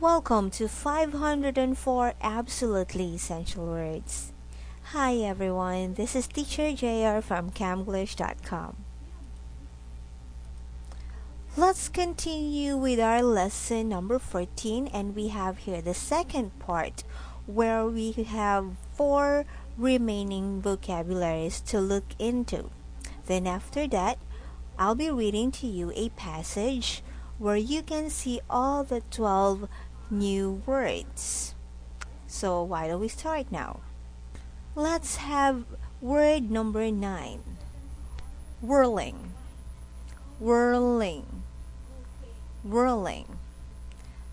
Welcome to 504 Absolutely Essential Words. Hi everyone, this is Teacher JR from camglish.com. Let's continue with our lesson number 14, and we have here the second part where we have four remaining vocabularies to look into. Then after that, I'll be reading to you a passage where you can see all the 12 new words. So why don't we start now? Let's have word number 9. Whirling. Whirling. Whirling.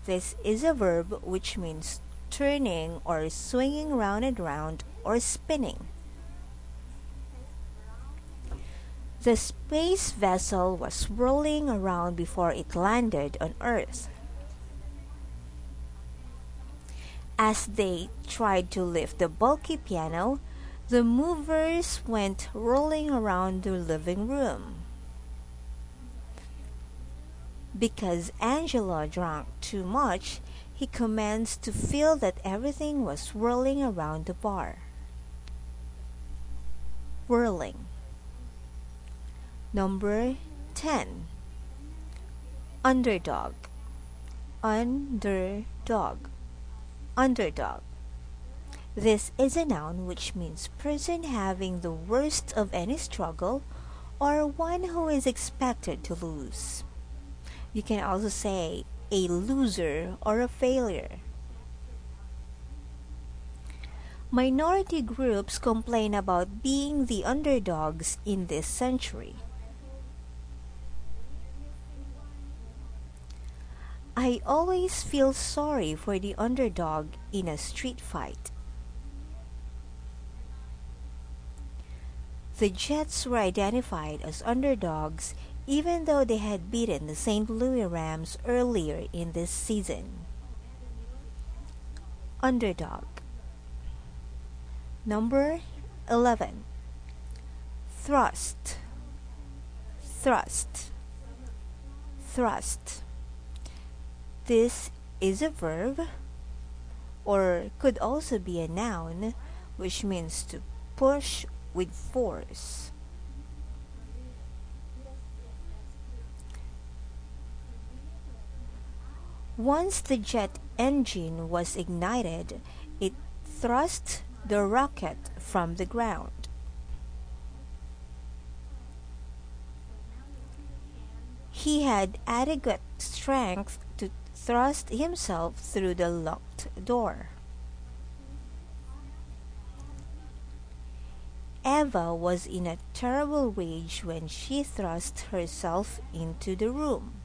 This is a verb which means turning or swinging round and round or spinning. The space vessel was whirling around before it landed on Earth. As they tried to lift the bulky piano, the movers went whirling around the living room. Because Angelo drank too much, he commenced to feel that everything was whirling around the bar. Whirling. Number 10. Underdog. Underdog. Underdog. This is a noun which means person having the worst of any struggle or one who is expected to lose. You can also say a loser or a failure. Minority groups complain about being the underdogs in this century. I always feel sorry for the underdog in a street fight. The Jets were identified as underdogs even though they had beaten the St. Louis Rams earlier in this season. Underdog. Number 11. Thrust. Thrust. Thrust. This is a verb, or could also be a noun, which means to push with force. Once the jet engine was ignited, it thrust the rocket from the ground. He had adequate strength to thrust himself through the locked door. Eva was in a terrible rage when she thrust herself into the room.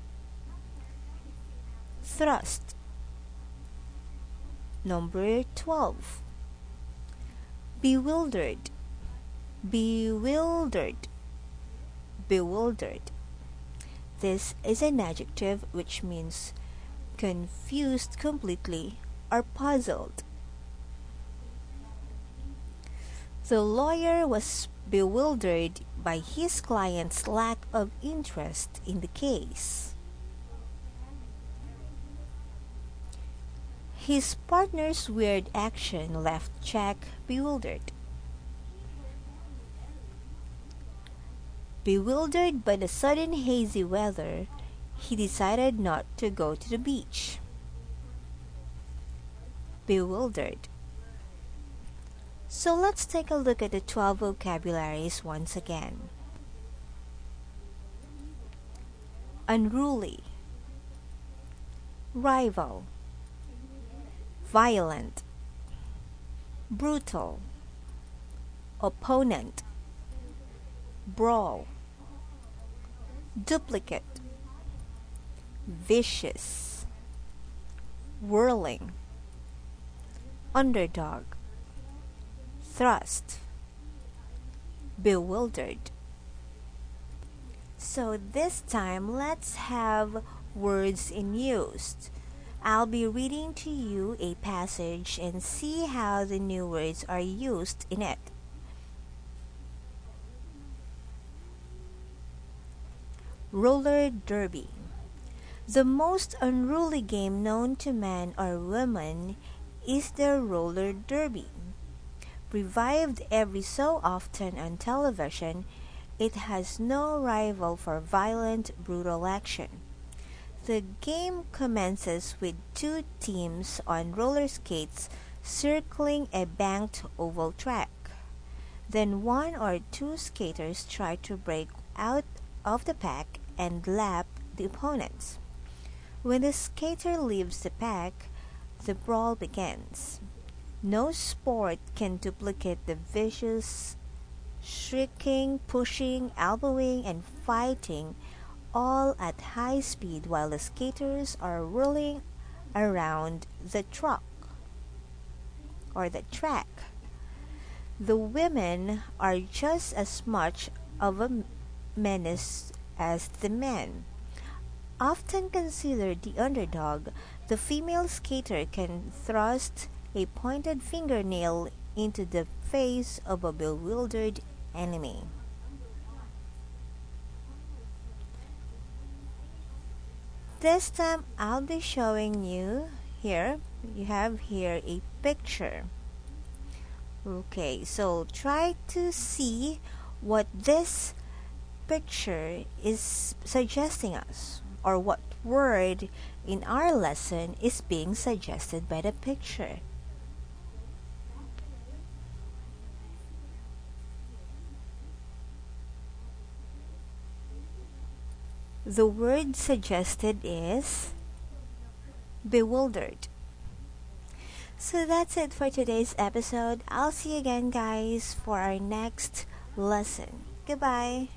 Thrust. Number 12. Bewildered. Bewildered. Bewildered. This is an adjective which means confused completely or puzzled. The lawyer was bewildered by his client's lack of interest in the case. His partner's weird action left Jack bewildered. Bewildered by the sudden hazy weather, he decided not to go to the beach. Bewildered. So let's take a look at the 12 vocabularies once again. Unruly. Rival. Violent. Brutal. Opponent. Brawl. Duplicate. Vicious. Whirling. Underdog. Thrust. Bewildered. So this time let's have words in use. I'll be reading to you a passage and see how the new words are used in it. Roller derby. The most unruly game known to men or women is the roller derby. Revived every so often on television, it has no rival for violent, brutal action. The game commences with two teams on roller skates circling a banked oval track. Then one or two skaters try to break out of the pack and lap the opponents. When the skater leaves the pack, the brawl begins. No sport can duplicate the vicious shrieking, pushing, elbowing, and fighting, all at high speed while the skaters are whirling around the truck or the track. The women are just as much of a menace as the men. Often considered the underdog, the female skater can thrust a pointed fingernail into the face of a bewildered enemy. This time I'll be showing you here. You have here a picture. Okay, so try to see what this picture is suggesting us, or what word in our lesson is being suggested by the picture. The word suggested is bewildered. So that's it for today's episode. I'll see you again, guys, for our next lesson. Goodbye.